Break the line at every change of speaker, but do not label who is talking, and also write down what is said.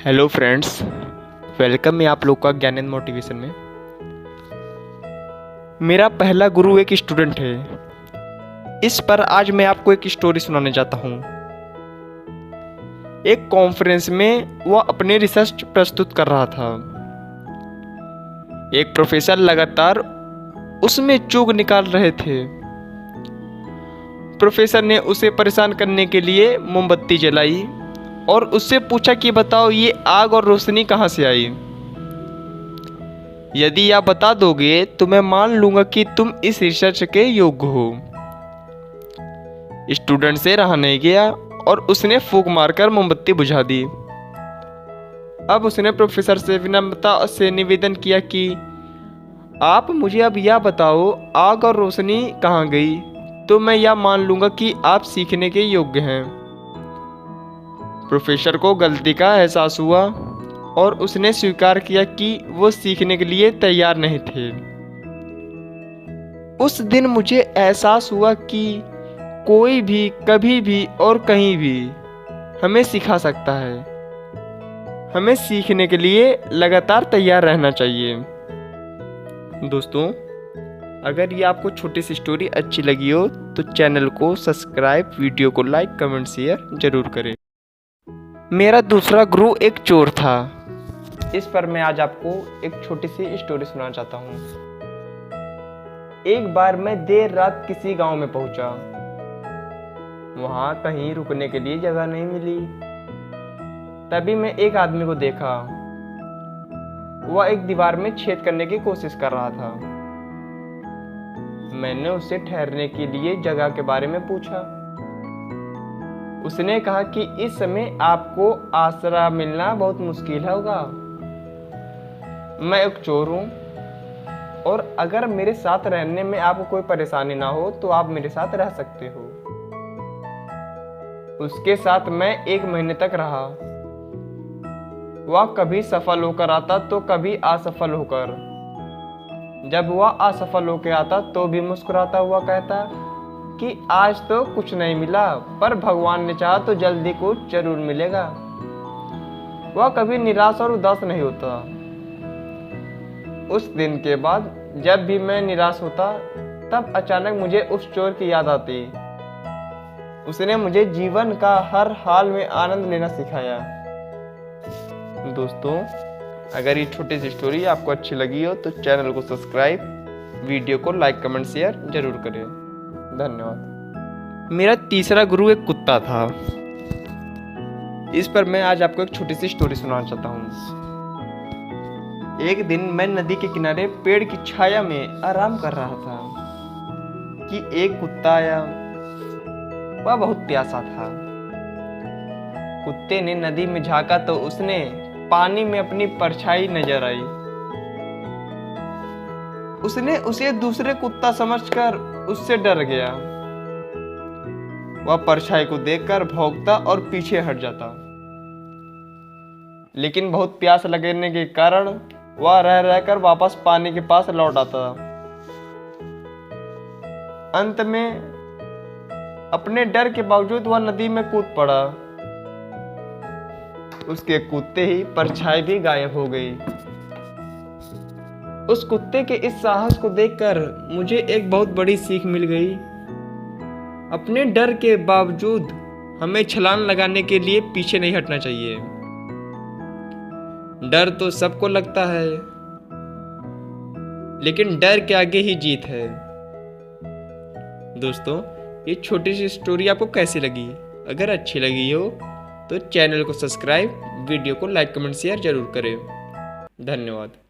Hello friends, welcome है आप लोग का ज्ञान एंड मोटिवेशन में। मेरा पहला गुरु एक स्टूडेंट है। इस पर आज मैं आपको एक स्टोरी सुनाने जाता हूँ। एक कॉन्फ्रेंस में वह अपने रिसर्च प्रस्तुत कर रहा था। एक प्रोफेसर लगातार उसमें चूक निकाल रहे थे। प्रोफेसर ने उसे परेशान करने के लिए मोमबत्ती जलाई और उससे पूछा कि बताओ ये आग और रोशनी कहाँ से आई। यदि आप बता दोगे तो मैं मान लूंगा कि तुम इस रिसर्च के योग्य हो। स्टूडेंट से रहा नहीं गया और उसने फूंक मारकर मोमबत्ती बुझा दी। अब उसने प्रोफेसर से विनम्रता से निवेदन किया कि आप मुझे अब यह बताओ आग और रोशनी कहाँ गई, तो मैं यह मान लूंगा कि आप सीखने के योग्य हैं। प्रोफेसर को गलती का एहसास हुआ और उसने स्वीकार किया कि वो सीखने के लिए तैयार नहीं थे। उस दिन मुझे एहसास हुआ कि कोई भी कभी भी और कहीं भी हमें सिखा सकता है। हमें सीखने के लिए लगातार तैयार रहना चाहिए। दोस्तों, अगर ये आपको छोटी सी स्टोरी अच्छी लगी हो तो चैनल को सब्सक्राइब, वीडियो को लाइक, कमेंट, शेयर जरूर करें। मेरा दूसरा गुरु एक चोर था। इस पर मैं आज आपको एक छोटी सी स्टोरी सुनाना चाहता हूँ। एक बार मैं देर रात किसी गांव में पहुंचा। वहां कहीं रुकने के लिए जगह नहीं मिली। तभी मैं एक आदमी को देखा। वह एक दीवार में छेद करने की कोशिश कर रहा था। मैंने उससे ठहरने के लिए जगह के बारे में पूछा। उसने कहा कि इस समय आपको आसरा मिलना बहुत मुश्किल होगा। मैं एक चोर हूं और अगर मेरे साथ रहने में आपको कोई परेशानी ना हो तो आप मेरे साथ रह सकते हो। उसके साथ मैं 1 महीने तक रहा। वह कभी सफल होकर आता तो कभी असफल होकर। जब वह असफल होकर आता तो भी मुस्कुराता हुआ कहता कि आज तो कुछ नहीं मिला, पर भगवान ने चाहा तो जल्दी कुछ जरूर मिलेगा। वह कभी निराश और उदास नहीं होता। उस दिन के बाद जब भी मैं निराश होता तब अचानक मुझे उस चोर की याद आती। उसने मुझे जीवन का हर हाल में आनंद लेना सिखाया। दोस्तों, अगर ये छोटी सी स्टोरी आपको अच्छी लगी हो तो चैनल को सब्सक्राइब, वीडियो को लाइक, कमेंट, शेयर जरूर करें। धन्यवाद। मेरा तीसरा गुरु एक कुत्ता था। इस पर मैं आज आपको एक छोटी सी स्टोरी सुनाना चाहता हूँ। एक दिन मैं नदी के किनारे पेड़ की छाया में आराम कर रहा था कि एक कुत्ता आया। वह बहुत प्यासा था। कुत्ते ने नदी में झांका तो उसने पानी में अपनी परछाई नजर आई। उसने उसे दूसरे कुत्ता समझकर उससे डर गया। वह परछाई को देखकर भौंकता और पीछे हट जाता। लेकिन बहुत प्यास लगने के कारण वह रह रहकर वापस पानी के पास लौट आता। अंत में अपने डर के बावजूद वह नदी में कूद पड़ा। उसके कूदते ही परछाई भी गायब हो गई। उस कुत्ते के इस साहस को देखकर मुझे एक बहुत बड़ी सीख मिल गई। अपने डर के बावजूद हमें छलांग लगाने के लिए पीछे नहीं हटना चाहिए। डर तो सबको लगता है, लेकिन डर के आगे ही जीत है। दोस्तों, ये छोटी सी स्टोरी आपको कैसी लगी? अगर अच्छी लगी हो तो चैनल को सब्सक्राइब, वीडियो को लाइक, कमेंट, शेयर जरूर करें। धन्यवाद।